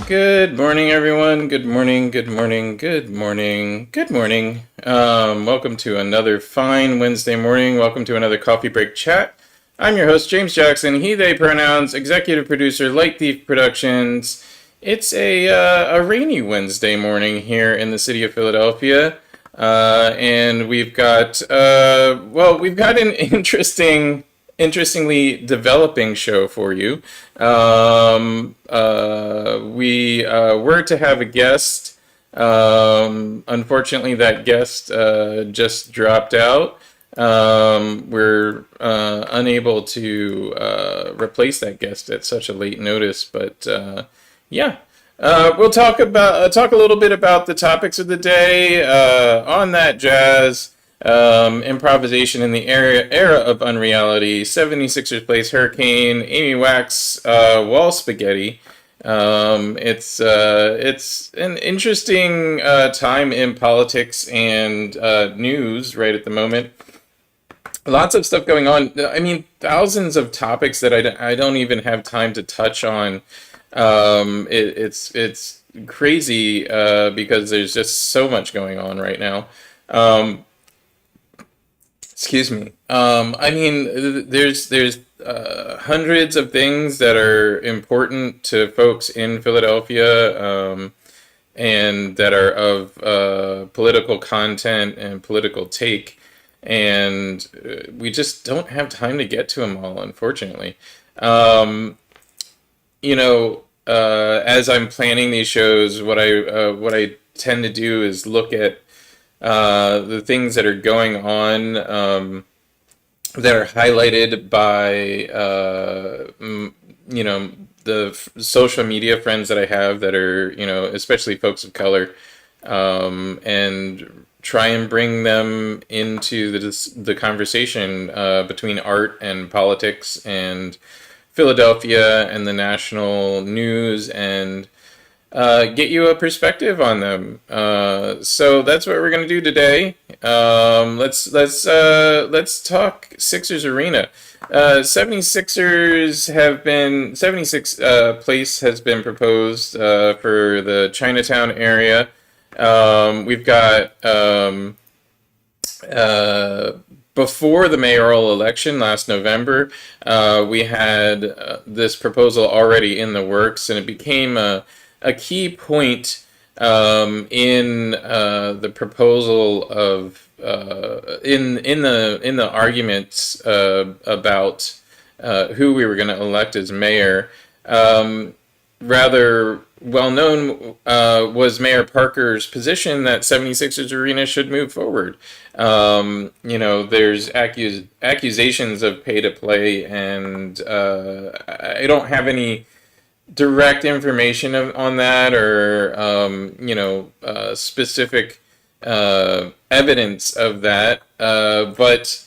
Good morning, everyone. Good morning, good morning, good morning, good morning. Welcome to another fine Wednesday morning. Welcome to another Coffee Break Chat. I'm your host, James Jackson, he, they pronouns, executive producer, Light Thief Productions. It's a rainy Wednesday morning here in the city of Philadelphia. And we've got an interestingly developing show for you. We were to have a guest. Unfortunately, that guest just dropped out. We're unable to replace that guest at such a late notice, but yeah. We'll talk a little bit about the topics of the day, on that jazz, improvisation in the era of Unreality, 76ers plays Hurricane, Amy Wax, Wall Spaghetti. It's an interesting time in politics and news right at the moment. Lots of stuff going on. I mean, thousands of topics that I don't even have time to touch on. It's crazy because there's just so much going on right now. Excuse me. I mean, there's hundreds of things that are important to folks in Philadelphia, and that are of political content and political take, and we just don't have time to get to them all, unfortunately. Um, as I'm planning these shows, what I tend to do is look at the things that are going on, that are highlighted by the social media friends that I have that are, especially folks of color, and try and bring them into the conversation between art and politics and Philadelphia and the national news, and get you a perspective on them. So that's what we're gonna do today. Let's talk Sixers Arena. 76 place has been proposed for the Chinatown area. We've got before the mayoral election last November, we had this proposal already in the works, and it became a key point in the proposal of in the arguments about who we were going to elect as mayor. Rather well known was Mayor Parker's position that 76ers Arena should move forward. There's accusations of pay to play, and I don't have any direct information on that, or specific evidence of that, but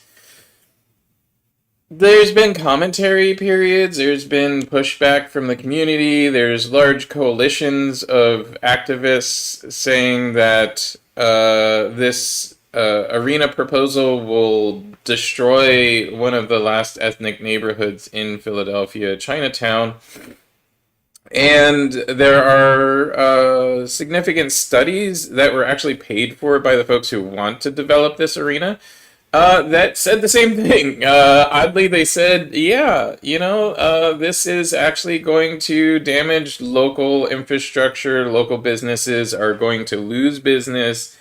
there's been commentary periods, there's been pushback from the community, there's large coalitions of activists saying that this arena proposal will destroy one of the last ethnic neighborhoods in Philadelphia, Chinatown. And there are significant studies that were actually paid for by the folks who want to develop this arena, that said the same thing. Oddly, they said, yeah, this is actually going to damage local infrastructure. Local businesses are going to lose business.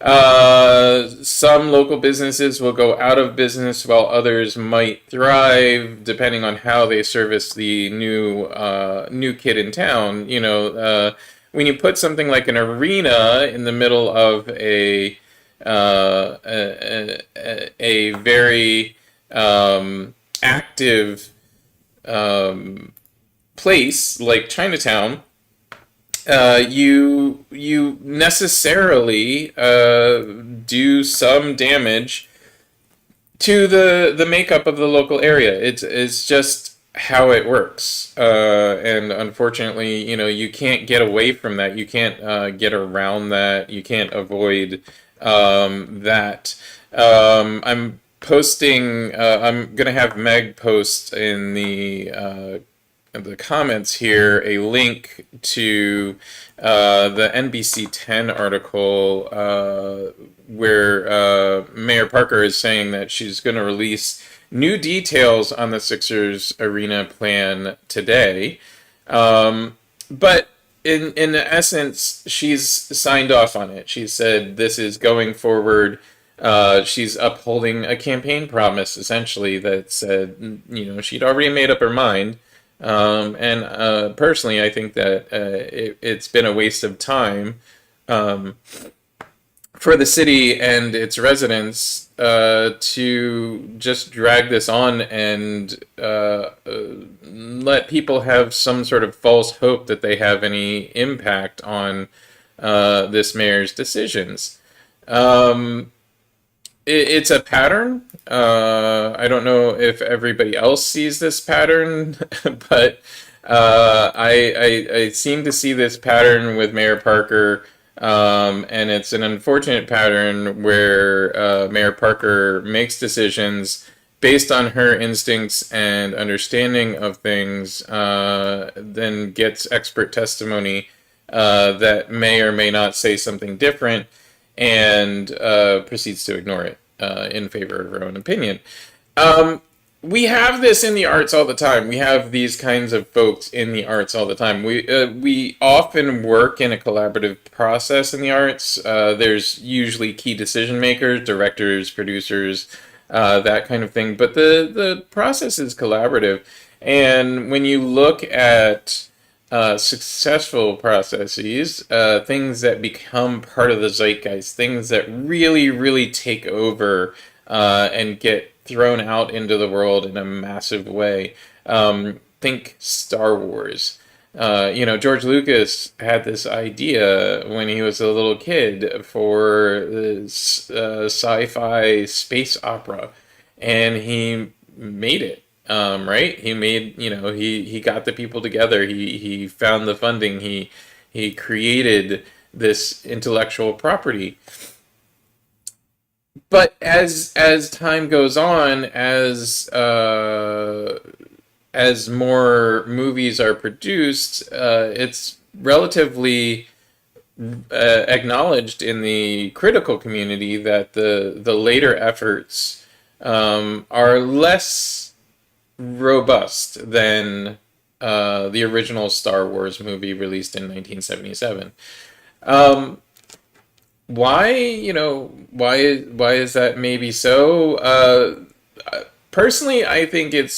Some local businesses will go out of business while others might thrive, depending on how they service the new kid in town. When you put something like an arena in the middle of a very active place like Chinatown, you necessarily do some damage to the makeup of the local area. It's just how it works, and unfortunately, you can't get away from that. You can't get around that. You can't avoid that. I'm gonna have Meg post in the the comments here a link to the NBC 10 article where Mayor Parker is saying that she's going to release new details on the Sixers arena plan today. But in essence, she's signed off on it. She said this is going forward. She's upholding a campaign promise, essentially, that said, she'd already made up her mind. And personally, I think that it's been a waste of time for the city and its residents to just drag this on and let people have some sort of false hope that they have any impact on this mayor's decisions. It's a pattern. I don't know if everybody else sees this pattern, but I seem to see this pattern with Mayor Parker. And it's an unfortunate pattern where Mayor Parker makes decisions based on her instincts and understanding of things, then gets expert testimony that may or may not say something different, and proceeds to ignore it in favor of her own opinion. We have this in the arts all the time. We have these kinds of folks in the arts all the time. We often work in a collaborative process in the arts. There's usually key decision makers, directors, producers, that kind of thing. But the process is collaborative. And when you look at successful processes, things that become part of the zeitgeist, things that really, really take over and get thrown out into the world in a massive way. Think Star Wars. George Lucas had this idea when he was a little kid for this sci-fi space opera, and he made it. Right? He made, he got the people together. He found the funding. He created this intellectual property. But as time goes on, as more movies are produced, it's relatively acknowledged in the critical community that the later efforts are less robust than the original Star Wars movie released in 1977. Why is that maybe so? Personally, I think it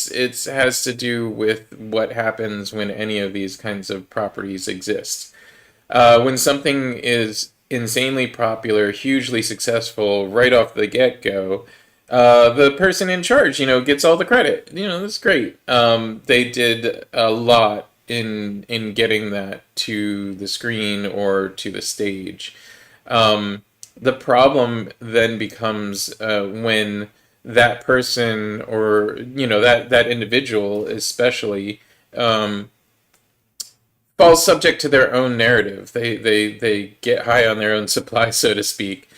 has to do with what happens when any of these kinds of properties exist. When something is insanely popular, hugely successful right off the get-go, the person in charge, gets all the credit. That's great. They did a lot in getting that to the screen or to the stage. The problem then becomes when that person, or that individual especially, falls subject to their own narrative. They get high on their own supply, so to speak,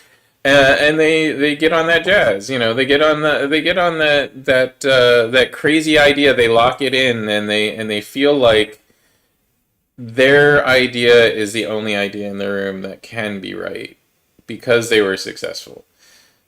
and they get on that jazz. They get on that crazy idea. They lock it in, and they feel like their idea is the only idea in the room that can be right because they were successful.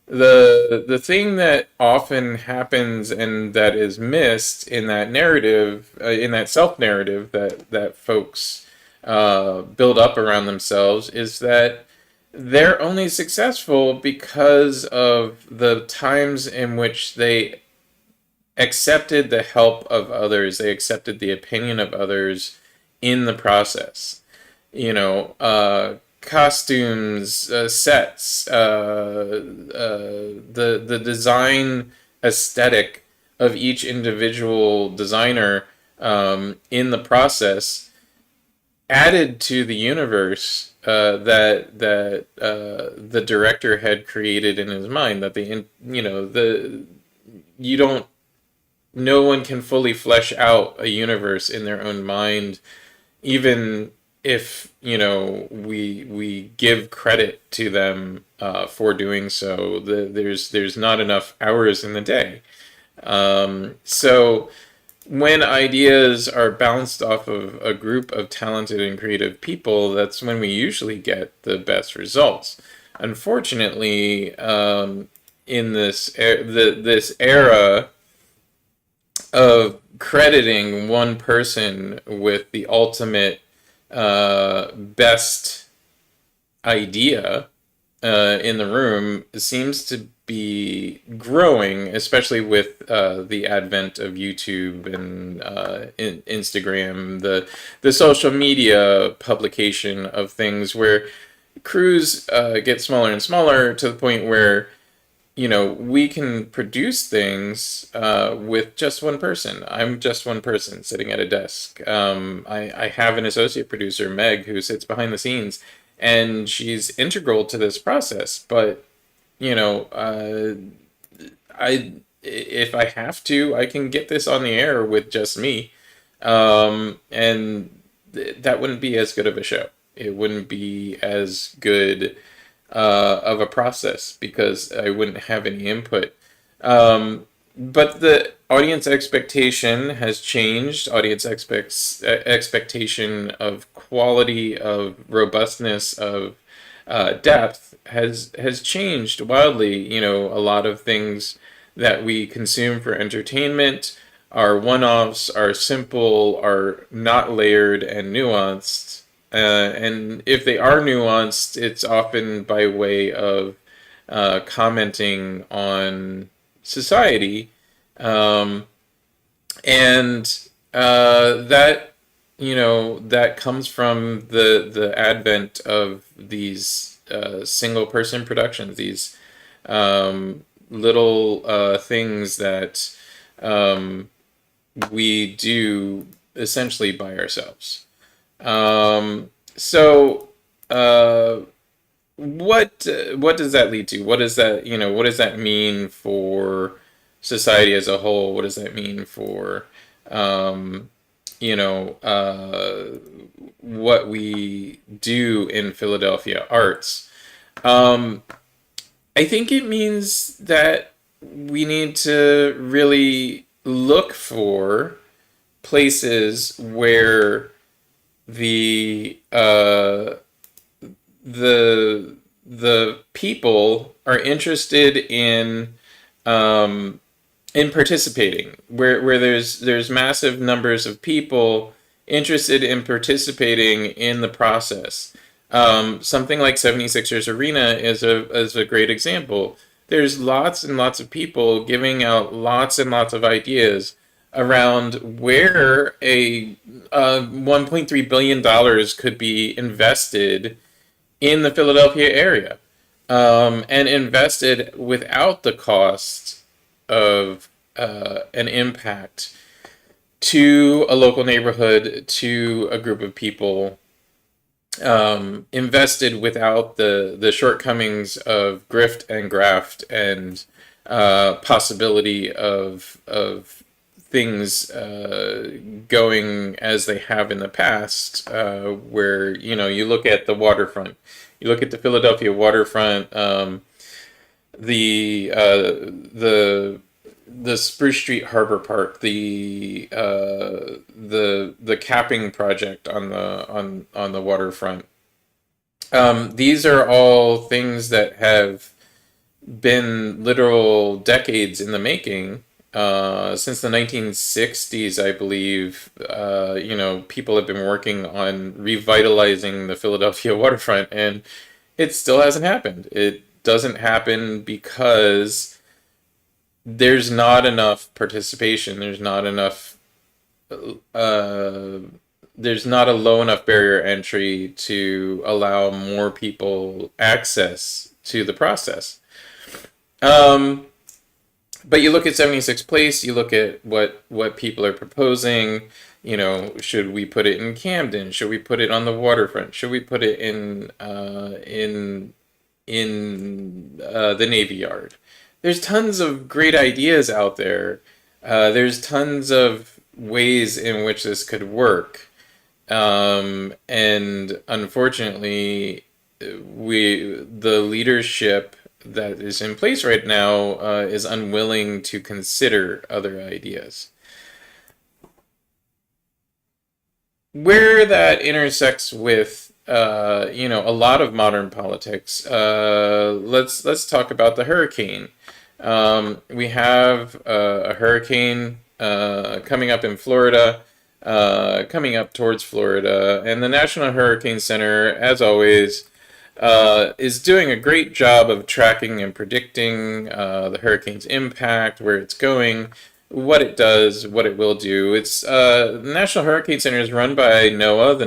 The thing that often happens and that is missed in that narrative, in that self-narrative that folks build up around themselves, is that they're only successful because of the times in which they accepted the help of others, they accepted the opinion of others in the process. Costumes, sets, the design aesthetic of each individual designer in the process added to the universe that the director had created in his mind. That no one can fully flesh out a universe in their own mind, even if we give credit to them for doing so. There's not enough hours in the day. So when ideas are bounced off of a group of talented and creative people, that's when we usually get the best results. Unfortunately, in this era of crediting one person with the ultimate best idea in the room seems to be growing, especially with the advent of YouTube and Instagram, the social media publication of things, where crews get smaller and smaller to the point where we can produce things with just one person. I'm just one person sitting at a desk. I have an associate producer, Meg, who sits behind the scenes, and she's integral to this process. But, you know, uh, I if I have to, I can get this on the air with just me, and that wouldn't be as good of a show. It wouldn't be as good of a process because I wouldn't have any input. But the audience expectation has changed. Audience expectation of quality, of robustness, of depth has changed wildly. A lot of things that we consume for entertainment are one-offs, are simple, are not layered and nuanced. And if they are nuanced, it's often by way of commenting on society, um, and that comes from the advent of these single person productions, these little things that um, we do essentially by ourselves. So, uh, what does that lead to? What does that mean for society as a whole? What does that mean for um, you know what we do in Philadelphia arts? Um, I think it means that we need to really look for places where the the people are interested um, in participating, where there's massive numbers of people interested in participating in the process. Something like 76ers Arena is a great example. There's lots and lots of people giving out lots and lots of ideas around where a $1.3 billion dollars could be invested in the Philadelphia area, and invested without the cost of an impact to a local neighborhood, to a group of people, invested without the shortcomings of grift and graft and possibility of things going as they have in the past, where you look at the waterfront, you look at the Philadelphia waterfront, the the Spruce Street Harbor Park, the capping project on the waterfront. These are all things that have been literal decades in the making. Since the 1960s, I believe, people have been working on revitalizing the Philadelphia waterfront, and it still hasn't happened. It doesn't happen because there's not enough participation. Uh, there's not a low enough barrier entry to allow more people access to the process. Um, but you look at 76 Place, you look at what people are proposing. Should we put it in Camden? Should we put it on the waterfront? Should we put it in the Navy Yard? There's tons of great ideas out there. There's tons of ways in which this could work. And unfortunately, the leadership that is in place right now is unwilling to consider other ideas. where that intersects with a lot of modern politics. Let's talk about the hurricane. We have a hurricane coming up in Florida, coming up towards Florida, and the National Hurricane Center, as always, is doing a great job of tracking and predicting the hurricane's impact, where it's going, what it does, what it will do. It's the National Hurricane Center is run by NOAA, the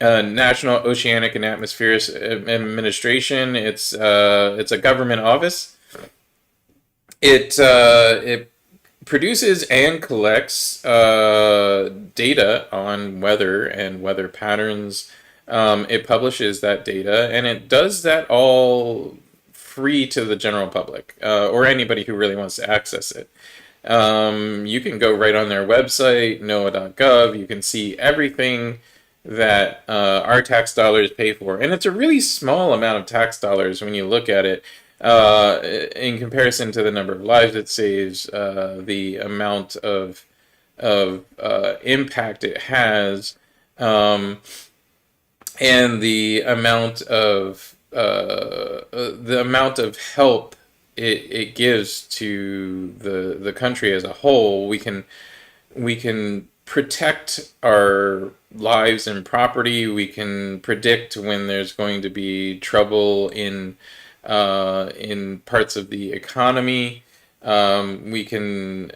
National Oceanic and Atmospheric Administration. It's a government office. It produces and collects data on weather and weather patterns. It publishes that data, and it does that all free to the general public, or anybody who really wants to access it. You can go right on their website, NOAA.gov. You can see everything that our tax dollars pay for. And it's a really small amount of tax dollars when you look at it in comparison to the number of lives it saves, the amount of impact it has, and the amount of help it gives to the country as a whole. We can protect our lives and property. We can predict when there's going to be trouble in parts of the economy. We can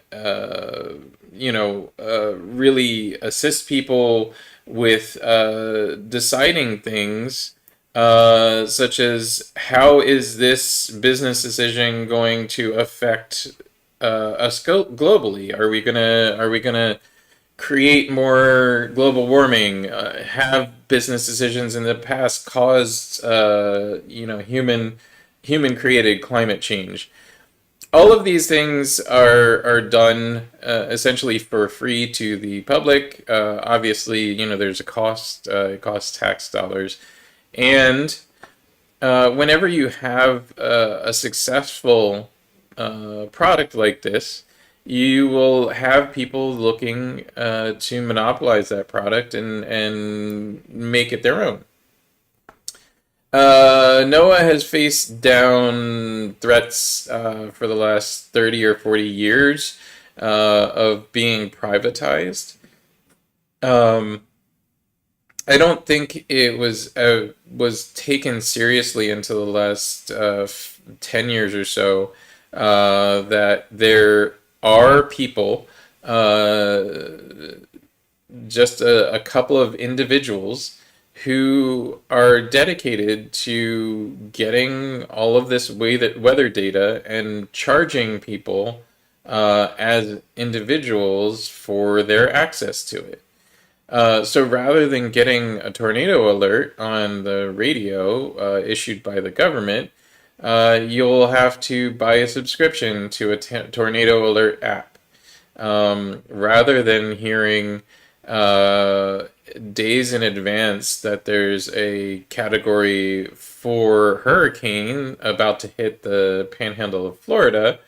really assist people with deciding things, such as how is this business decision going to affect us globally? Are we gonna create more global warming? Have business decisions in the past caused human created climate change? All of these things are done essentially for free to the public. Obviously, there's a cost. It costs tax dollars, and whenever you have a successful product like this, you will have people looking to monopolize that product and make it their own. NOAA has faced down threats for the last 30 or 40 years of being privatized. Um, I don't think it was taken seriously until the last 10 years or so, that there are people, uh, just a couple of individuals who are dedicated to getting all of this weather data and charging people as individuals for their access to it. So rather than getting a tornado alert on the radio issued by the government, you'll have to buy a subscription to a tornado alert app. Rather than hearing days in advance that there's a category 4 hurricane about to hit the panhandle of Florida,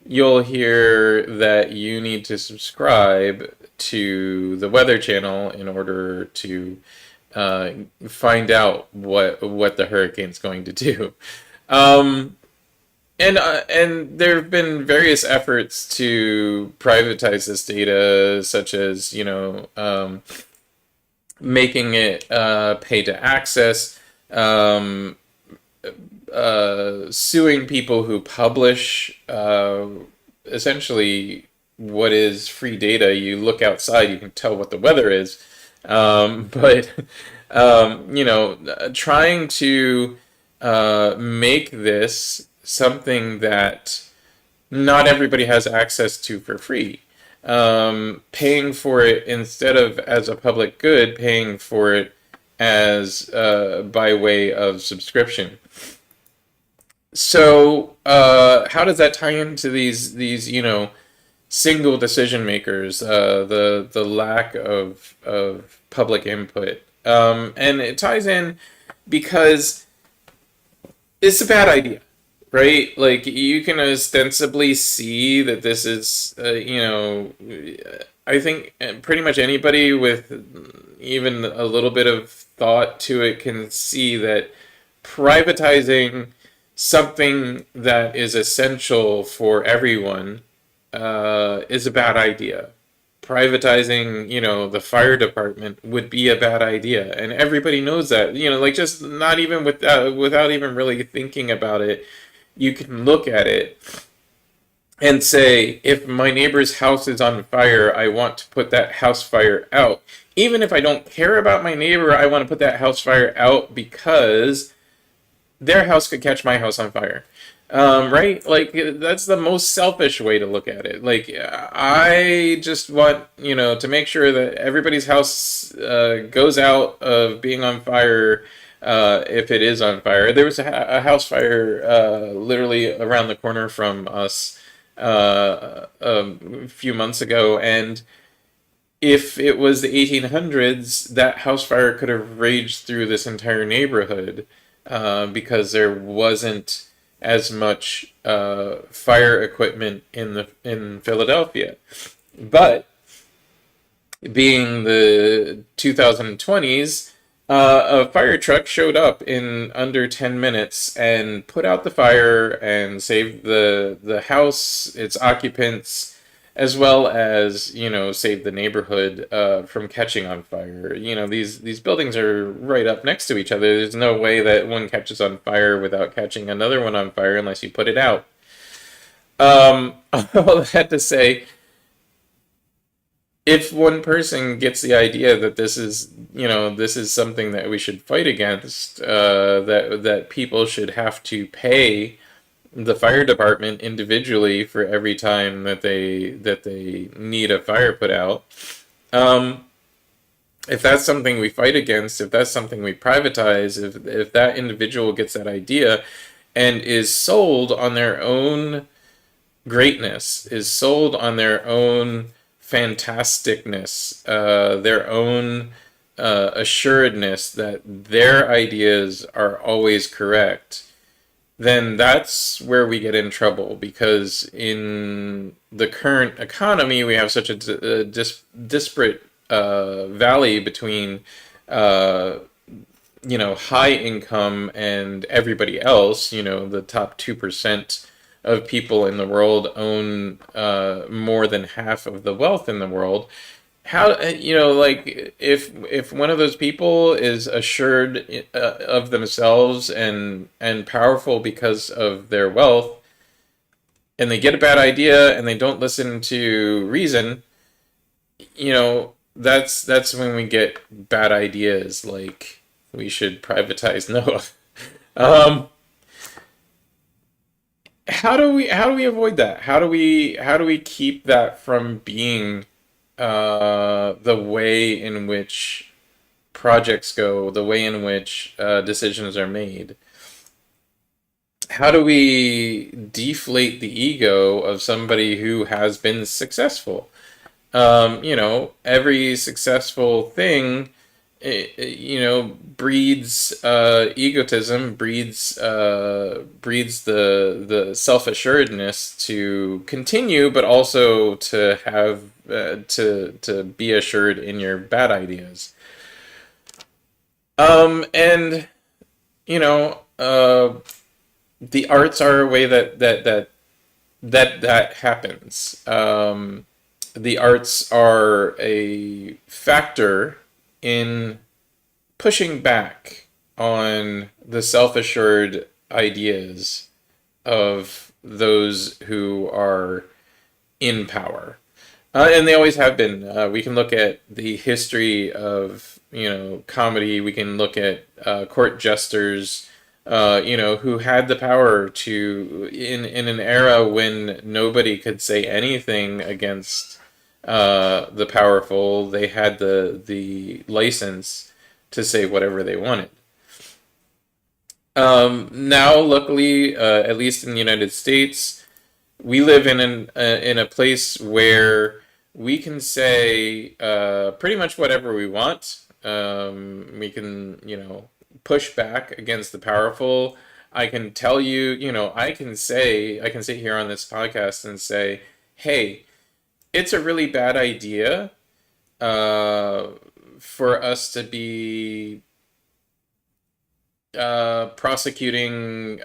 you'll hear that you need to subscribe to the Weather Channel in order to find out what the hurricane's going to do. Um, and there have been various efforts to privatize this data, such as making it pay to access, um, suing people who publish essentially what is free data. You look outside, you can tell what the weather is, but trying to make this something that not everybody has access to for free. Paying for it instead of as a public good, paying for it as by way of subscription. So, how does that tie into these single decision makers? The lack of public input, and it ties in because it's a bad idea, right? Like, you can ostensibly see that this is, I think pretty much anybody with even a little bit of thought to it can see that privatizing something that is essential for everyone is a bad idea. Privatizing, the fire department would be a bad idea, and everybody knows that. Like just not even without even really thinking about it, you can look at it and say, if my neighbor's house is on fire, I want to put that house fire out. Even if I don't care about my neighbor, I want to put that house fire out because their house could catch my house on fire. Right? Like, that's the most selfish way to look at it. Like, I just want, to make sure that everybody's house goes out of being on fire if it is on fire. There was a house fire literally around the corner from us a few months ago, and if it was the 1800s, that house fire could have raged through this entire neighborhood because there wasn't as much fire equipment in Philadelphia. But being the 2020s, a fire truck showed up in under 10 minutes and put out the fire and saved the house, its occupants, as well as, save the neighborhood from catching on fire. These buildings are right up next to each other. There's no way that one catches on fire without catching another one on fire unless you put it out. All that to say, if one person gets the idea that this is something that we should fight against, that people should have to pay the fire department individually for every time that they need a fire put out. Um, if that's something we fight against, if that's something we privatize, if that individual gets that idea and is sold on their own greatness, is sold on their own fantasticness, their own assuredness that their ideas are always correct, then that's where we get in trouble, because in the current economy we have such a disparate valley between uh, high income and everybody else. The top 2% of people in the world own more than half of the wealth in the world. How, like, if one of those people is assured of themselves and powerful because of their wealth, and they get a bad idea and they don't listen to reason, that's when we get bad ideas, like we should privatize NOAA. Um, how do we avoid that? How do we keep that from being the way in which projects go, the way in which decisions are made? How do we deflate the ego of somebody who has been successful? Every successful thing, breeds egotism, breeds the self assuredness to continue, but also to have to be assured in your bad ideas. And you know, the arts are a way that happens. The arts are a factor in pushing back on the self-assured ideas of those who are in power. And they always have been. We can look at the history of, comedy. We can look at court jesters, who had the power to, in an era when nobody could say anything against the powerful. They had the license to say whatever they wanted. Now, luckily, at least in the United States, we live in a place where we can say pretty much whatever we want. We can, push back against the powerful. I can tell you, I can sit here on this podcast and say, hey, it's a really bad idea uh, for us to be prosecuting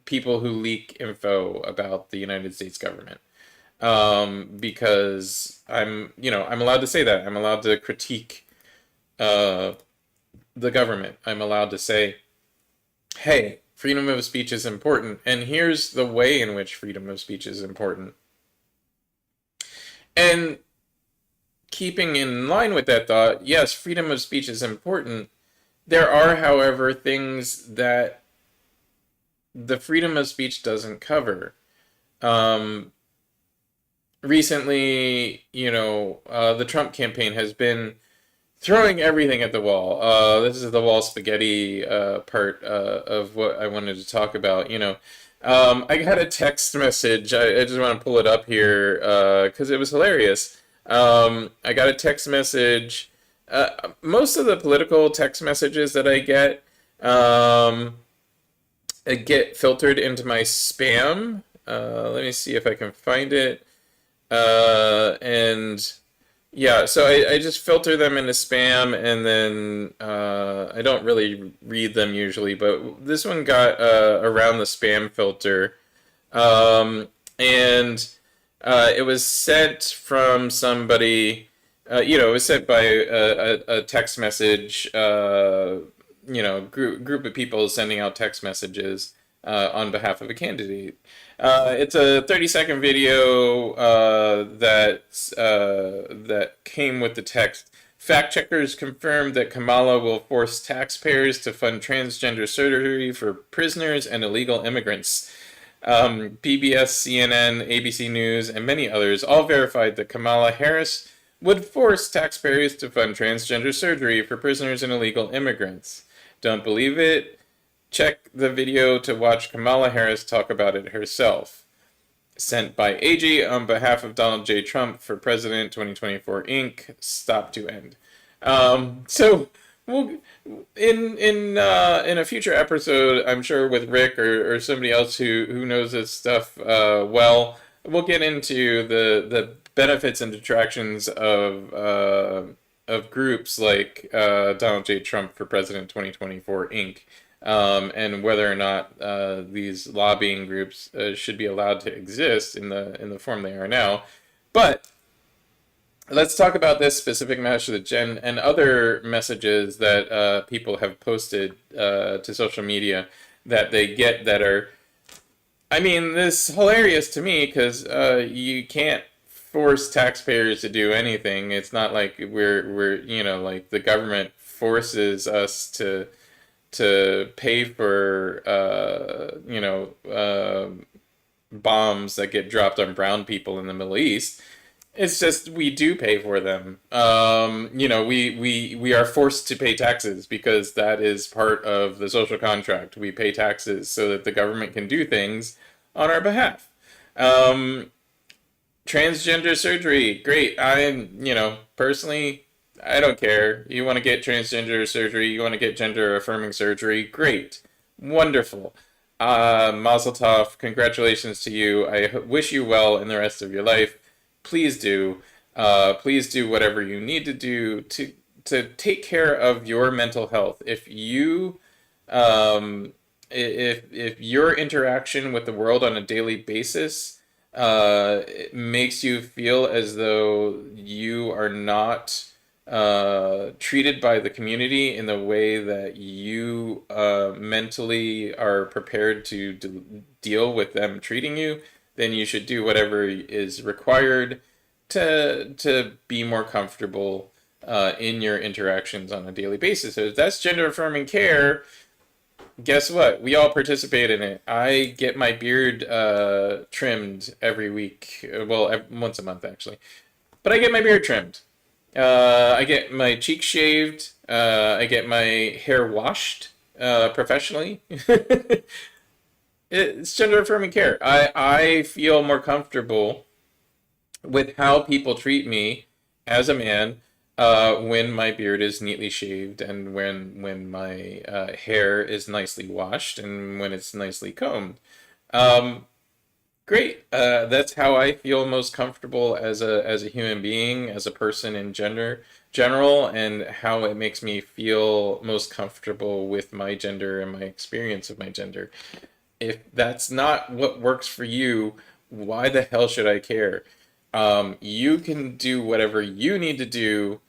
people who leak info about the United States government. Because I'm allowed to say that. I'm allowed to critique uh, the government. I'm allowed to say, hey, freedom of speech is important, and here's the way in which freedom of speech is important. And keeping in line with that thought, yes, freedom of speech is important. There are, however, things that the freedom of speech doesn't cover. Um, Recently, the Trump campaign has been throwing everything at the wall. This is the wall spaghetti part of what I wanted to talk about. I got a text message. I just want to pull it up here because it was hilarious. I got a text message. Most of the political text messages that um, I get filtered into my spam. Let me see if I can find it. And yeah, so I just filter them into spam, and then I don't really read them usually, but this one got around the spam filter. And it was sent from somebody, it was sent by a text message, group of people sending out text messages on behalf of a candidate. It's a 30-second video that came with the text. Fact checkers confirmed that Kamala will force taxpayers to fund transgender surgery for prisoners and illegal immigrants. PBS, CNN, ABC News, and many others all verified that Kamala Harris would force taxpayers to fund transgender surgery for prisoners and illegal immigrants. Don't believe it? Check the video to watch Kamala Harris talk about it herself. Sent by AG on behalf of Donald J. Trump for President 2024 Inc. Stop to end. So we'll in a future episode, I'm sure with Rick or somebody else who knows this stuff we'll get into the benefits and detractions of groups like Donald J. Trump for President 2024 Inc. And whether or not these lobbying groups should be allowed to exist in the form they are now. But let's talk about this specific message and other messages that people have posted to social media that they get that are, I mean, this is hilarious to me because you can't force taxpayers to do anything. It's not like we're like the government forces us to pay for bombs that get dropped on brown people in the Middle East. It's just we do pay for them. We are forced to pay taxes because that is part of the social contract. We pay taxes so that the government can do things on our behalf. Transgender surgery, great. Personally, I don't care. You want to get transgender surgery, you want to get gender affirming surgery, great. Wonderful. Mazel tov, congratulations to you. I wish you well in the rest of your life. Please do. Please do whatever you need to do to take care of your mental health. If your interaction with the world on a daily basis it makes you feel as though you are not treated by the community in the way that you mentally are prepared to deal with them treating you, then you should do whatever is required to be more comfortable in your interactions on a daily basis. So if that's gender affirming care, guess what? We all participate in it. I get my beard trimmed every week. Well, once a month actually. But I get my beard trimmed. I get my cheeks shaved. I get my hair washed professionally. It's gender affirming care. I feel more comfortable with how people treat me as a man when my beard is neatly shaved and when my hair is nicely washed and when it's nicely combed. Great. That's how I feel most comfortable as a human being, as a person in general, and how it makes me feel most comfortable with my gender and my experience of my gender. If that's not what works for you, why the hell should I care? You can do whatever you need to do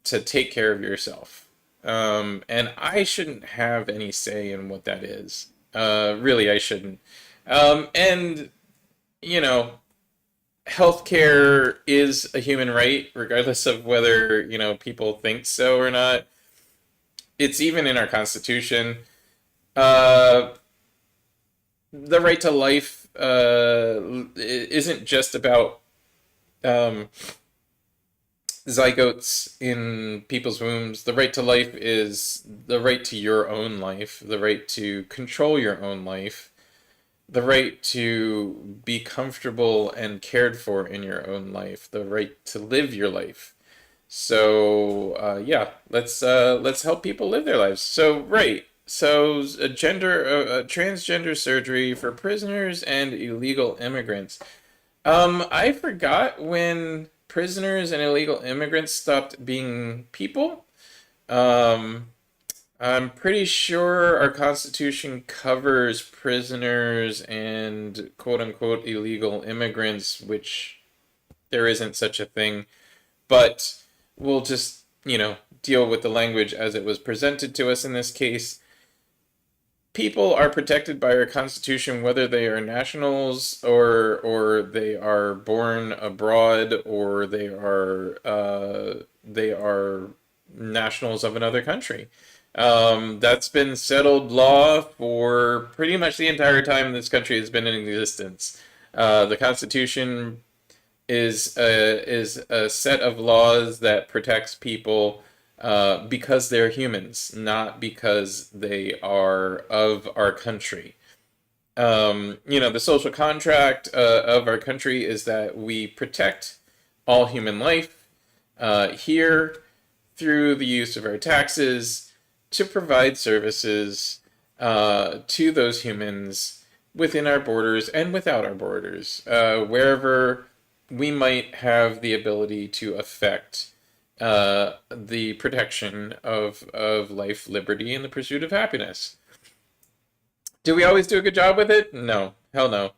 to take care of yourself. And I shouldn't have any say in what that is. Really, I shouldn't. And, you know, healthcare is a human right, regardless of whether, people think so or not. It's even in our Constitution. Uh, the right to life isn't just about um, zygotes in people's wombs. The right to life is the right to your own life, the right to control your own life, the right to be comfortable and cared for in your own life, the right to live your life. So yeah, let's help people live their lives. So right, so a transgender surgery for prisoners and illegal immigrants. I forgot when prisoners and illegal immigrants stopped being people. Um, I'm pretty sure our Constitution covers prisoners and quote unquote illegal immigrants, which there isn't such a thing. But we'll just, deal with the language as it was presented to us in this case. People are protected by our Constitution whether they are nationals or they are born abroad or they are nationals of another country. That's been settled law for pretty much the entire time this country has been in existence. The Constitution is a set of laws that protects people because they're humans, not because they are of our country. The social contract of our country is that we protect all human life here through the use of our taxes to provide services to those humans within our borders and without our borders, wherever we might have the ability to affect the protection of life, liberty, and the pursuit of happiness. Do we always do a good job with it? No. Hell no.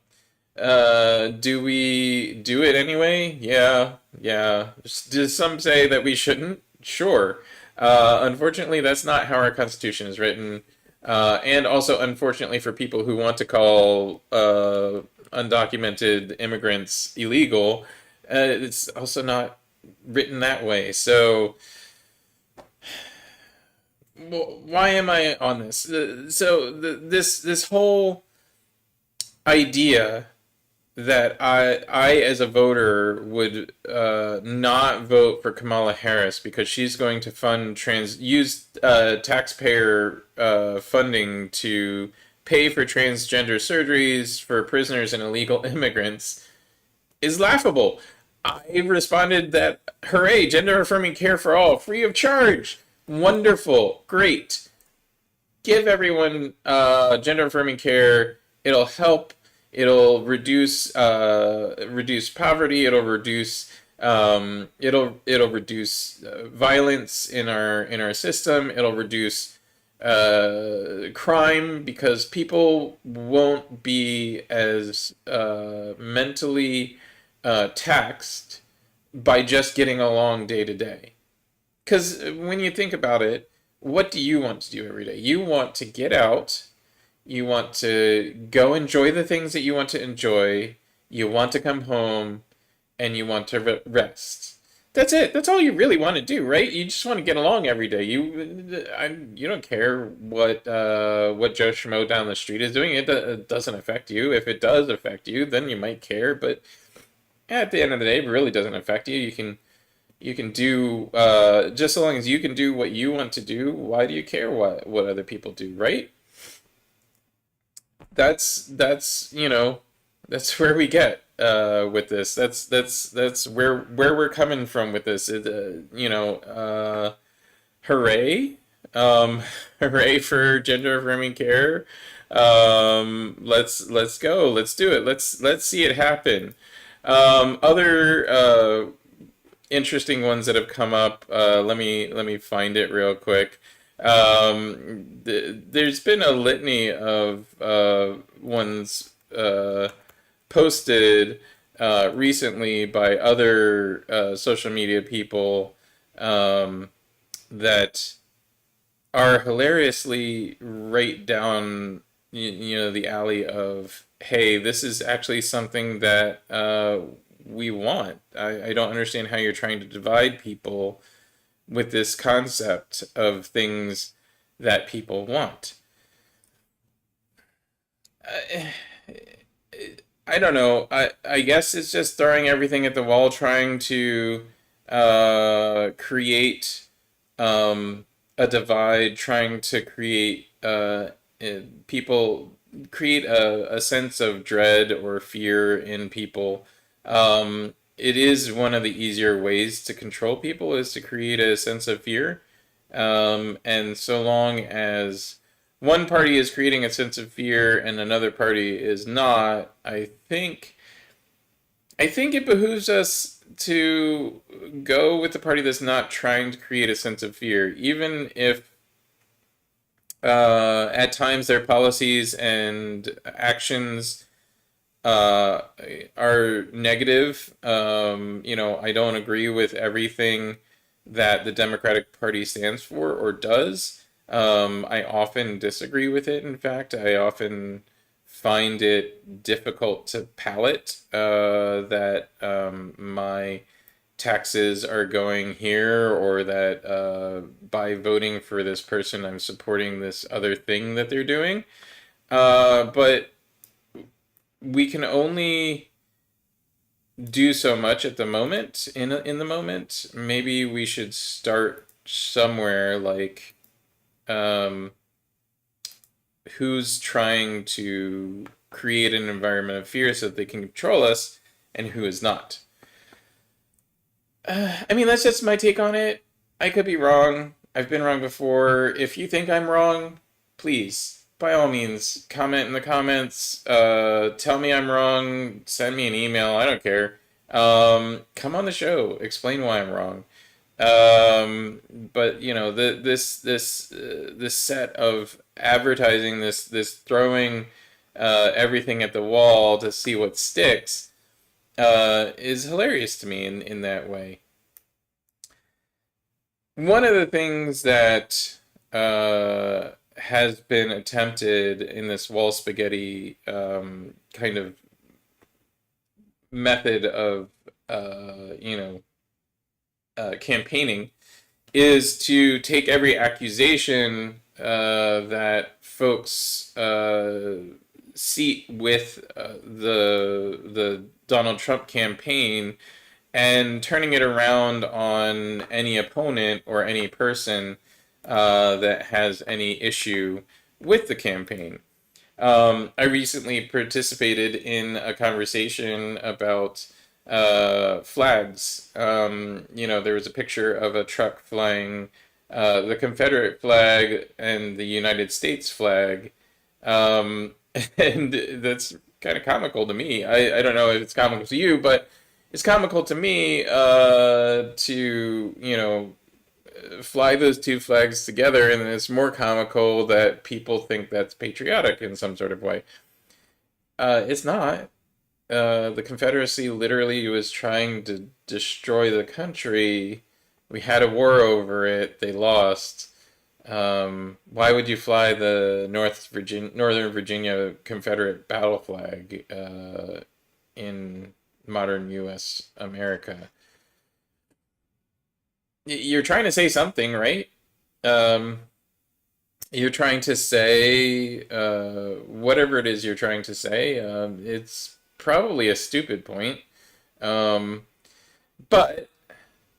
Do we do it anyway? Yeah, yeah. Do some say that we shouldn't? Sure. Unfortunately, that's not how our Constitution is written. And also, unfortunately, for people who want to call undocumented immigrants illegal, it's also not written that way. So, why am I on this? This whole idea that I as a voter would not vote for Kamala Harris because she's going to use taxpayer funding to pay for transgender surgeries for prisoners and illegal immigrants is laughable. I responded that hooray, gender affirming care for all, free of charge, wonderful, great. Give everyone gender affirming care. It'll help. It'll reduce poverty. It'll reduce violence in our system. It'll reduce crime because people won't be as mentally taxed by just getting along day to day. Because when you think about it, what do you want to do every day? You want to get out. You want to go enjoy the things that you want to enjoy. You want to come home and you want to rest. That's it. That's all you really want to do, right? You just want to get along every day. You don't care what Joe Schmo down the street is doing. It doesn't affect you. If it does affect you, then you might care. But at the end of the day, it really doesn't affect you. You can do just as long as you can do what you want to do. Why do you care what other people do, right? That's where we get with this. That's where we're coming from with this. Hooray! Hooray for gender affirming care. Let's go. Let's do it. Let's see it happen. Other interesting ones that have come up. Let me find it real quick. There's been a litany of ones posted recently by other social media people that are hilariously right down the alley of, hey, this is actually something that we want. I don't understand how you're trying to divide people with this concept of things that people want. I, I don't know. I guess it's just throwing everything at the wall, trying to create a divide, trying to create people create a sense of dread or fear in people. It is one of the easier ways to control people is to create a sense of fear. And so long as one party is creating a sense of fear and another party is not, I think it behooves us to go with the party that's not trying to create a sense of fear, even if at times their policies and actions uh, are negative. I don't agree with everything that the Democratic Party stands for or does. I often disagree with it. In fact, I often find it difficult to palate that my taxes are going here or that by voting for this person, I'm supporting this other thing that they're doing. But we can only do so much at the moment in the moment. Maybe we should start somewhere like um, who's trying to create an environment of fear so that they can control us and who is not. I mean, that's just my take on it. I could be wrong. I've been wrong before. If you think I'm wrong, please, by all means, comment in the comments. Tell me I'm wrong. Send me an email. I don't care. Come on the show. Explain why I'm wrong. But this set of advertising, this throwing everything at the wall to see what sticks, is hilarious to me in that way. One of the things that has been attempted in this wall spaghetti kind of method of campaigning is to take every accusation that folks seat with the Donald Trump campaign and turning it around on any opponent or any person that has any issue with the campaign. I recently participated in a conversation about flags. There was a picture of a truck flying the Confederate flag and the United States flag. Um, and that's kind of comical to me. I don't know if it's comical to you, but it's comical to me to, fly those two flags together, and it's more comical that people think that's patriotic in some sort of way. It's not. The Confederacy literally was trying to destroy the country. We had a war over it. They lost. Why would you fly the Northern Virginia Confederate battle flag in modern U.S. America? You're trying to say something, right? Um, you're trying to say whatever it is you're trying to say. It's probably a stupid point, um, but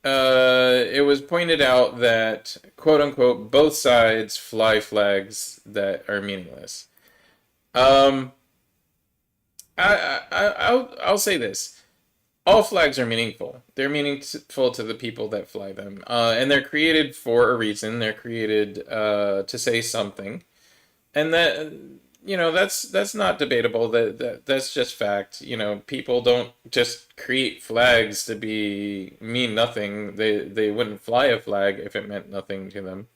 it was pointed out that quote unquote both sides fly flags that are meaningless. Um, I'll say this. all flags are meaningful. They're meaningful to the people that fly them, and they're created for a reason. They're created to say something, and that that's not debatable. That's just fact. People don't just create flags to be mean nothing. They wouldn't fly a flag if it meant nothing to them.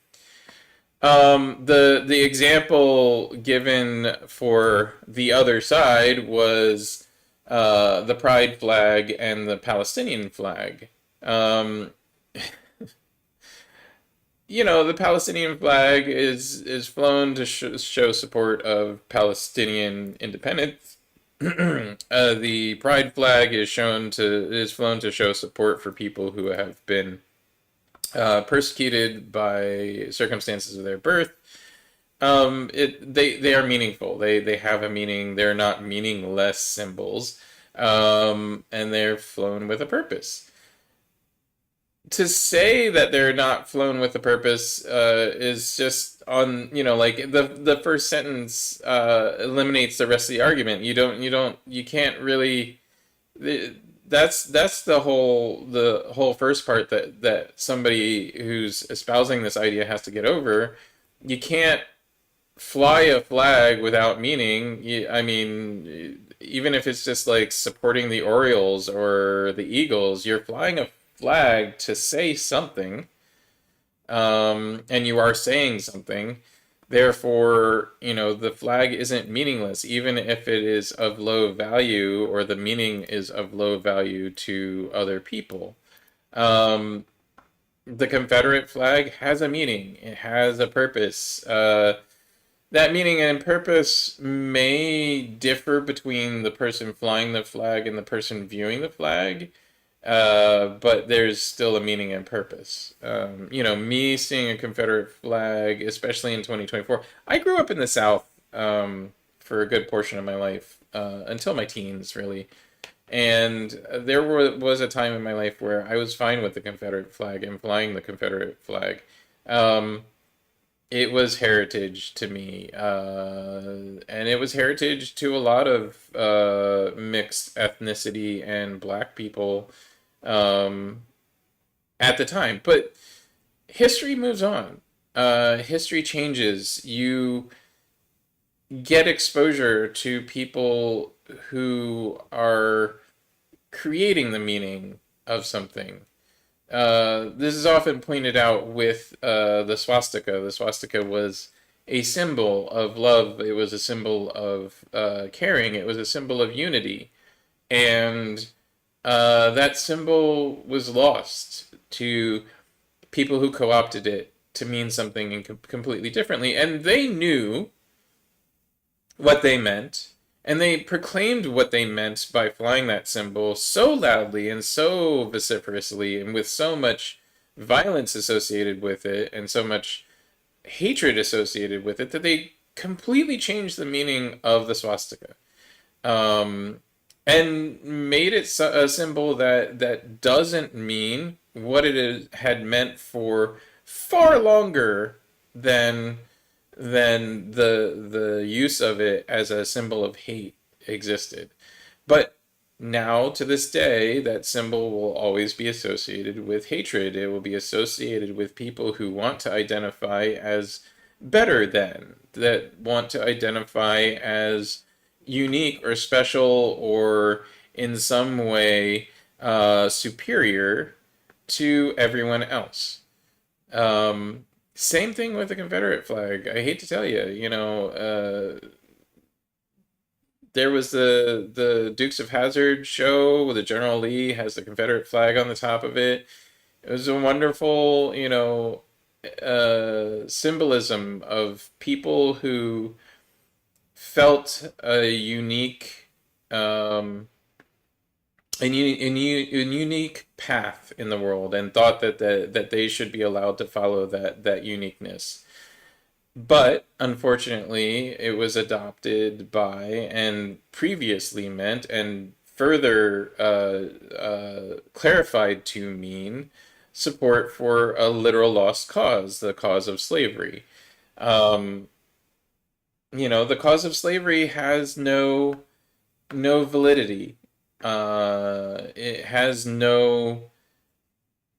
The example given for the other side was the Pride flag and the Palestinian flag. Um, the Palestinian flag is flown to show support of Palestinian independence. The Pride flag is flown to show support for people who have been persecuted by circumstances of their birth. They are meaningful. They have a meaning. They're not meaningless symbols, and they're flown with a purpose. To say that they're not flown with a purpose is just on like the first sentence eliminates the rest of the argument. You can't really. That's the whole first part that somebody who's espousing this idea has to get over. You can't fly a flag without meaning. I mean, even if it's just like supporting the Orioles or the Eagles, you're flying a flag to say something, and you are saying something. Therefore, the flag isn't meaningless, even if it is of low value or the meaning is of low value to other people. Um, the Confederate flag has a meaning. It has a purpose. That meaning and purpose may differ between the person flying the flag and the person viewing the flag, but there's still a meaning and purpose. Me seeing a Confederate flag, especially in 2024, I grew up in the South for a good portion of my life, until my teens, really. And there was a time in my life where I was fine with the Confederate flag and flying the Confederate flag. Um, it was heritage to me, and it was heritage to a lot of mixed ethnicity and black people um, at the time. But history moves on. History changes. You get exposure to people who are creating the meaning of something. This is often pointed out with the swastika. The swastika was a symbol of love. It was a symbol of caring. It was a symbol of unity. And that symbol was lost to people who co-opted it to mean something completely differently. And they knew what they meant, and they proclaimed what they meant by flying that symbol so loudly and so vociferously and with so much violence associated with it and so much hatred associated with it that they completely changed the meaning of the swastika. Um, and made it a symbol that doesn't mean what had meant for far longer than the use of it as a symbol of hate existed. But now, to this day, that symbol will always be associated with hatred. It will be associated with people who want to identify as better than, that want to identify as unique or special or in some way superior to everyone else. Same thing with the Confederate flag. I hate to tell you, there was the Dukes of Hazzard show where the General Lee has the Confederate flag on the top of it. It was a wonderful, symbolism of people who felt um, a unique path in the world and thought that they should be allowed to follow that uniqueness. But unfortunately, it was adopted by and previously meant and further clarified to mean support for a literal lost cause, the cause of slavery. Um, the cause of slavery has no validity. It has no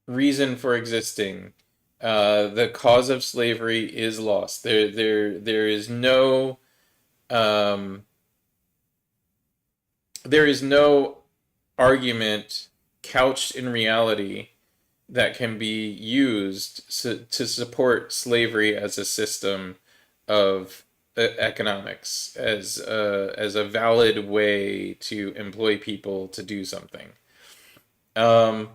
reason for existing. The cause of slavery is lost. There is no um, there is no argument couched in reality that can be used to support slavery as a system of economics, as a valid way to employ people to do something. Um,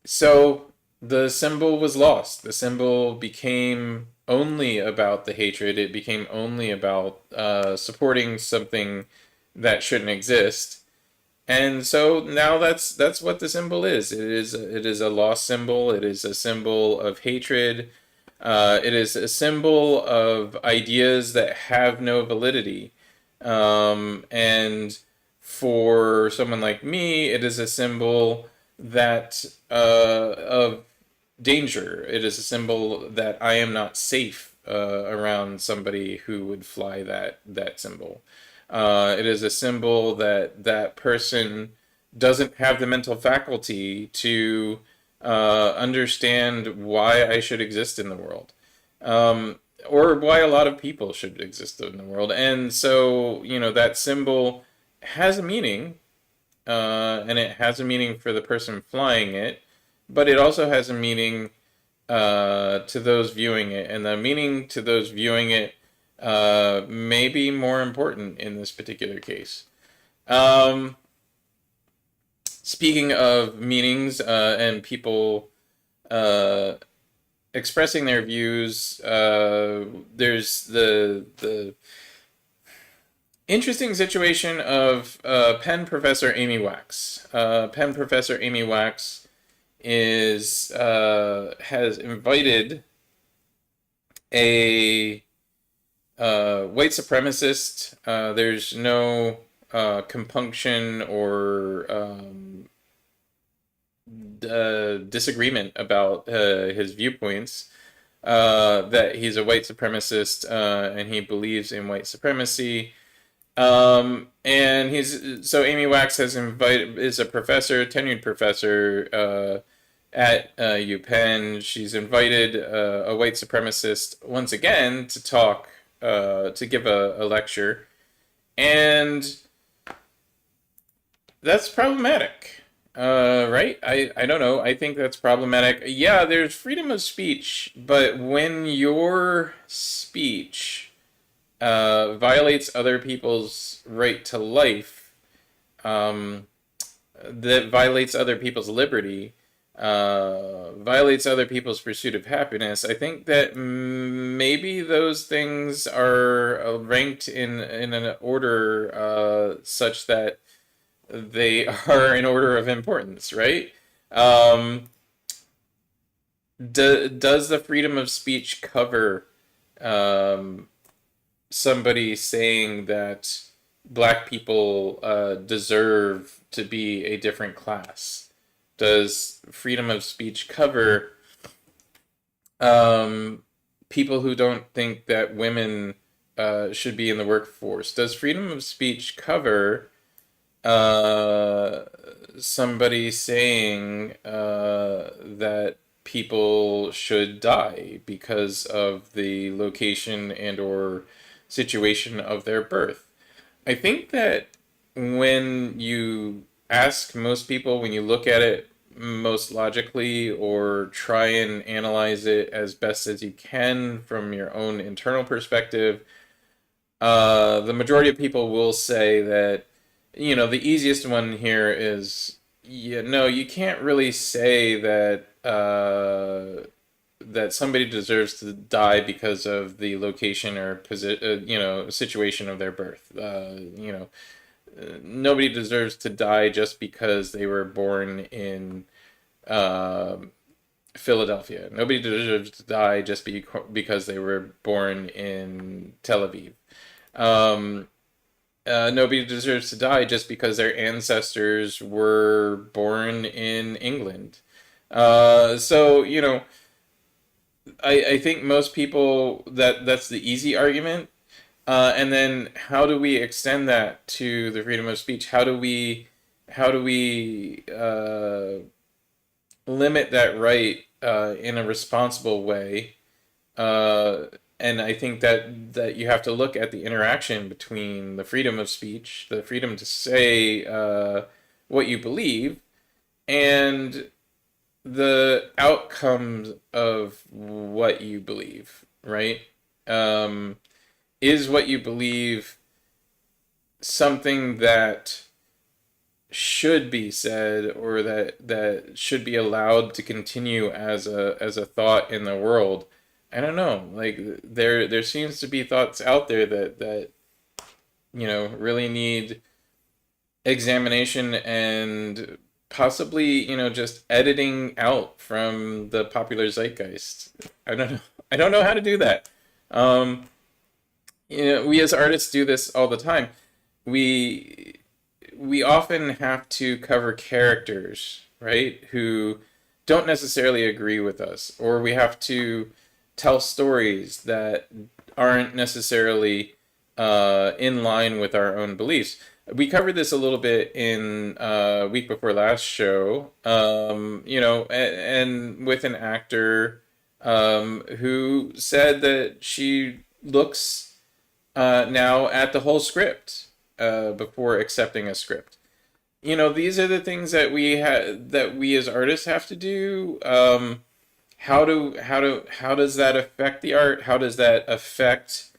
so the symbol was lost. The symbol became only about the hatred. It became only about supporting something that shouldn't exist. And so now that's what the symbol is. It is a lost symbol. It is a symbol of hatred. It is a symbol of ideas that have no validity. And for someone like me, it is a symbol that of danger. It is a symbol that I am not safe around somebody who would fly that symbol. It is a symbol that that person doesn't have the mental faculty to understand why I should exist in the world, or why a lot of people should exist in the world. And so, that symbol has a meaning, and it has a meaning for the person flying it, but it also has a meaning to those viewing it, and the meaning to those viewing it may be more important in this particular case. Um, Speaking of meanings and people uh, expressing their views, there's the interesting situation of Penn Professor Amy Wax. Penn Professor Amy Wax is has invited a white supremacist. There's no compunction or disagreement about his viewpoints. That he's a white supremacist and he believes in white supremacy. And Amy Wax has invited is a professor, tenured professor at UPenn. She's invited a white supremacist once again to talk, to give a lecture, and that's problematic. Right? I don't know. I think that's problematic. Yeah, there's freedom of speech, but when your speech violates other people's right to life, um, that violates other people's liberty, violates other people's pursuit of happiness, I think that maybe those things are ranked in an order such that they are in order of importance, right? Um, does the freedom of speech cover um, somebody saying that black people deserve to be a different class? Does freedom of speech cover people who don't think that women should be in the workforce? Does freedom of speech cover uh, somebody saying that people should die because of the location and or situation of their birth? I think that when you ask most people, when you look at it most logically or try and analyze it as best as you can from your own internal perspective, the majority of people will say that, the easiest one here is, yeah, no, you can't really say that that somebody deserves to die because of the location or situation of their birth. Nobody deserves to die just because they were born in uh, Philadelphia. Nobody deserves to die just because they were born in Tel Aviv. Um, Nobody deserves to die just because their ancestors were born in England. So, I think most people that's the easy argument. And then how do we extend that to the freedom of speech? How do we limit that right in a responsible way? Uh, and I think that you have to look at the interaction between the freedom of speech, the freedom to say what you believe, and the outcomes of what you believe, right? Um, is what you believe something that should be said, or that should be allowed to continue as a thought in the world? I don't know. Like, there seems to be thoughts out there that really need examination, and possibly just editing out from the popular zeitgeist. I don't know. I don't know how to do that. Um, we as artists do this all the time. We we often have to cover characters, right, who don't necessarily agree with us, or we have to tell stories that aren't necessarily in line with our own beliefs. We covered this a little bit in week before last show, and with an actor who said that she looks now at the whole script before accepting a script. These are the things that we as artists have to do. How does that affect the art? How does that affect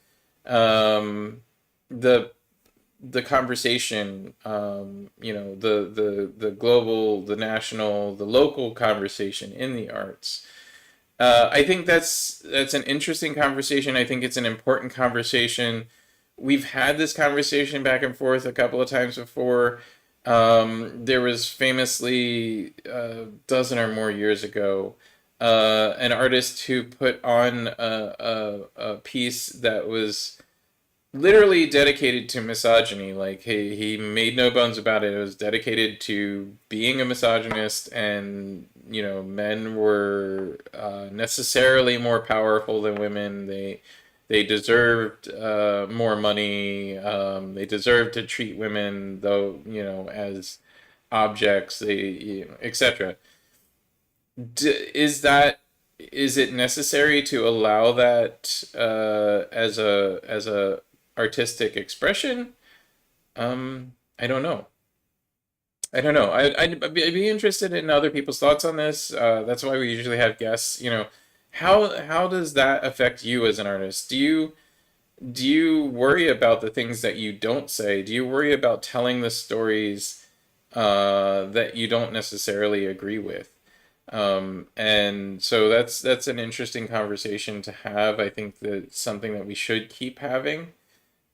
the the conversation? The global, the national, the local conversation in the arts. I think that's an interesting conversation. I think it's an important conversation. We've had this conversation back and forth a couple of times before. There was famously a dozen or more years ago an artist who put on a piece that was literally dedicated to misogyny. Like, he made no bones about it. It was dedicated to being a misogynist, and men were necessarily more powerful than women. They deserved more money. They deserved to treat women, though, as objects. Etc. Is it necessary to allow that as a artistic expression? I don't know. I don't know. I'd be interested in other people's thoughts on this. That's why we usually have guests. How does that affect you as an artist? Do you worry about the things that you don't say? Do you worry about telling the stories that you don't necessarily agree with? And so that's an interesting conversation to have. I think that's something that we should keep having.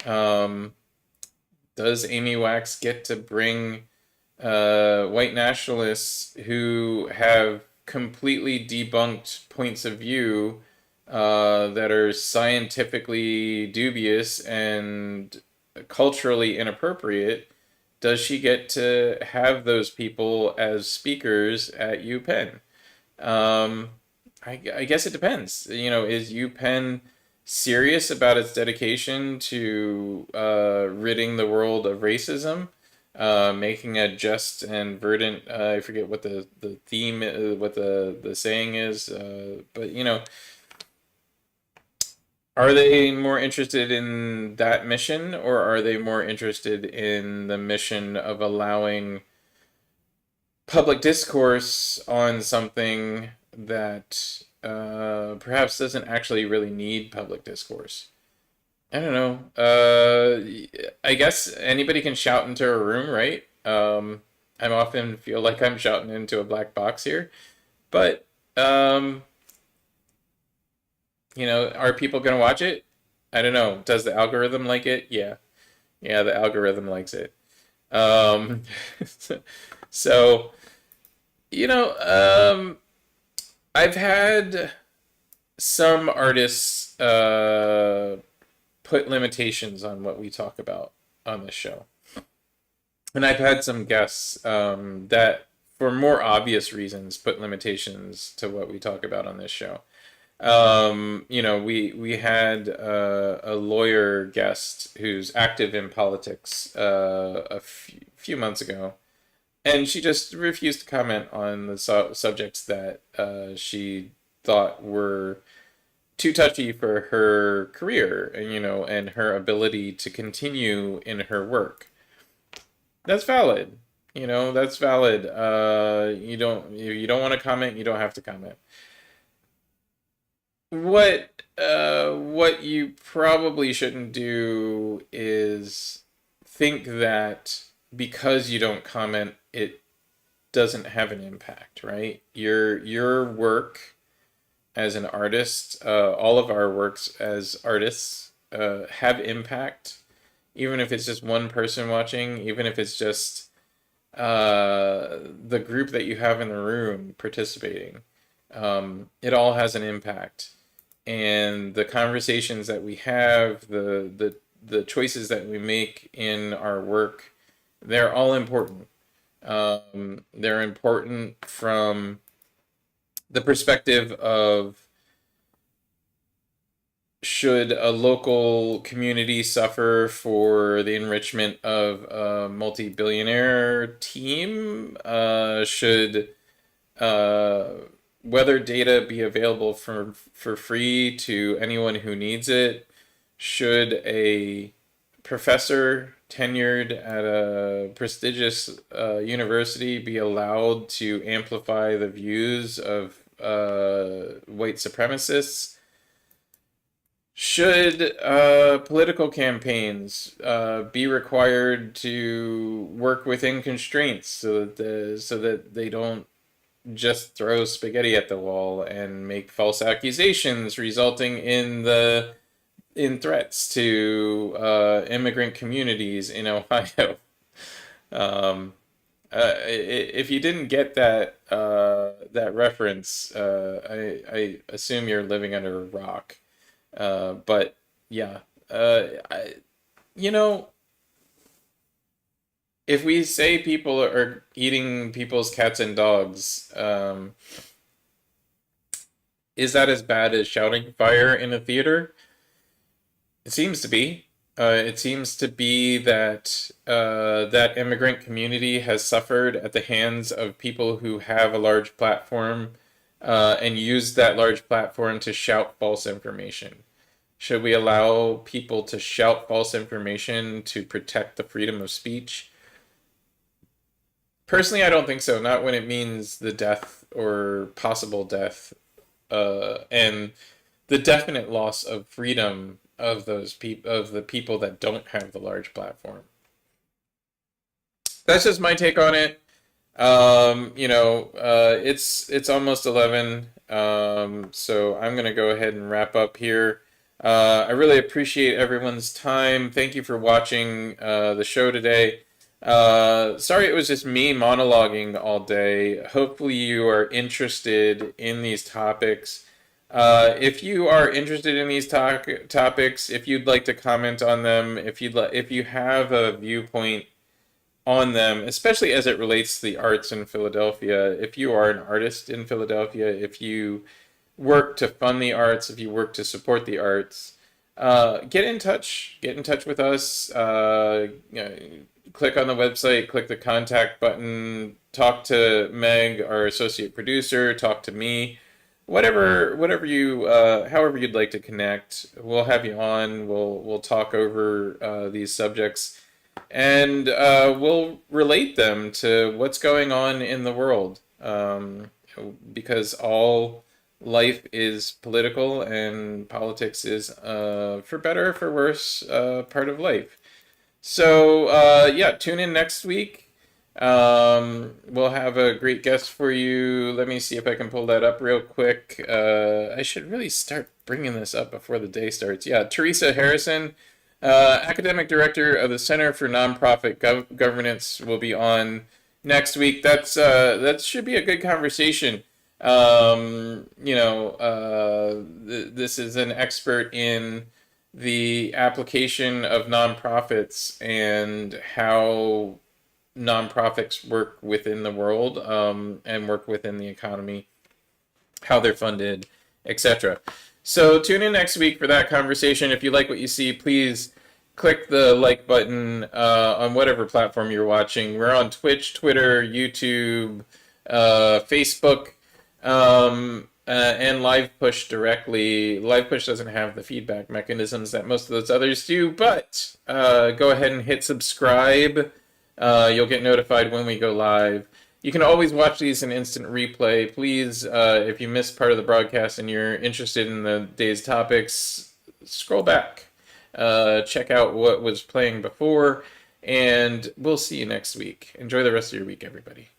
Um, does Amy Wax get to bring white nationalists who have completely debunked points of view that are scientifically dubious and culturally inappropriate? Does she get to have those people as speakers at UPenn? Um, I guess it depends. Is UPenn serious about its dedication to ridding the world of racism, making a just and verdant? I forget what the theme, what the saying is, but are they more interested in that mission, or are they more interested in the mission of allowing public discourse on something that perhaps doesn't actually really need public discourse? I don't know. I guess anybody can shout into a room, right? I often feel like I'm shouting into a black box here, but are people gonna watch it? I don't know. Does the algorithm like it? Yeah, yeah, the algorithm likes it. Um, so you know, I've had some artists put limitations on what we talk about on this show, and I've had some guests that, for more obvious reasons, put limitations to what we talk about on this show. We had a lawyer guest who's active in politics a few months ago, and she just refused to comment on the subjects that she thought were too touchy for her career, and her ability to continue in her work. That's valid. That's valid. You don't if you don't want to comment, you don't have to comment. What you probably shouldn't do is think that because you don't comment, it doesn't have an impact, right? Your work as an artist, all of our works as artists have impact, even if it's just one person watching, even if it's just the group that you have in the room participating. It all has an impact, and the conversations that we have, the choices that we make in our work, they're all important. They're important from the perspective of, should a local community suffer for the enrichment of a multi-billionaire team? Should uh, weather data be available for free to anyone who needs it? Should a professor tenured at a prestigious university be allowed to amplify the views of white supremacists? Should political campaigns be required to work within constraints so that they don't just throw spaghetti at the wall and make false accusations resulting in threats to immigrant communities in Ohio? Um, if you didn't get that reference, I assume you're living under a rock. But yeah, you know, if we say people are eating people's cats and dogs, is that as bad as shouting fire in a theater? It seems to be. It seems to be that that immigrant community has suffered at the hands of people who have a large platform and use that large platform to shout false information. Should we allow people to shout false information to protect the freedom of speech? Personally, I don't think so. Not when it means the death or possible death, and the definite loss of freedom of the people that don't have the large platform. That's just my take on it. It's almost 11, so I'm gonna go ahead and wrap up here. I really appreciate everyone's time. Thank you for watching the show today. Sorry it was just me monologuing all day. Hopefully you are interested in these topics. If you are interested in these topics, if you'd like to comment on them, if you have a viewpoint on them, especially as it relates to the arts in Philadelphia, if you are an artist in Philadelphia, if you work to fund the arts, if you work to support the arts, get in touch. Get in touch with us. Click on the website, click the contact button, talk to Meg, our associate producer, talk to me. Whatever you, however you'd like to connect, we'll have you on. We'll talk over these subjects, and we'll relate them to what's going on in the world. Because all life is political, and politics is, for better or for worse, part of life. So, yeah, tune in next week. We'll have a great guest for you. Let me see if I can pull that up real quick. I should really start bringing this up before the day starts. Yeah, Teresa Harrison, academic director of the Center for Nonprofit Governance, will be on next week. That should be a good conversation. This is an expert in the application of nonprofits and how nonprofits work within the world, and work within the economy, how they're funded, etc. So tune in next week for that conversation. If you like what you see, please click the like button on whatever platform you're watching. We're on Twitch, Twitter, YouTube, Facebook, and Live Push directly. Live Push doesn't have the feedback mechanisms that most of those others do, but go ahead and hit subscribe. You'll get notified when we go live. You can always watch these in instant replay. Please, if you missed part of the broadcast and you're interested in the day's topics, scroll back. Check out what was playing before, and we'll see you next week. Enjoy the rest of your week, everybody.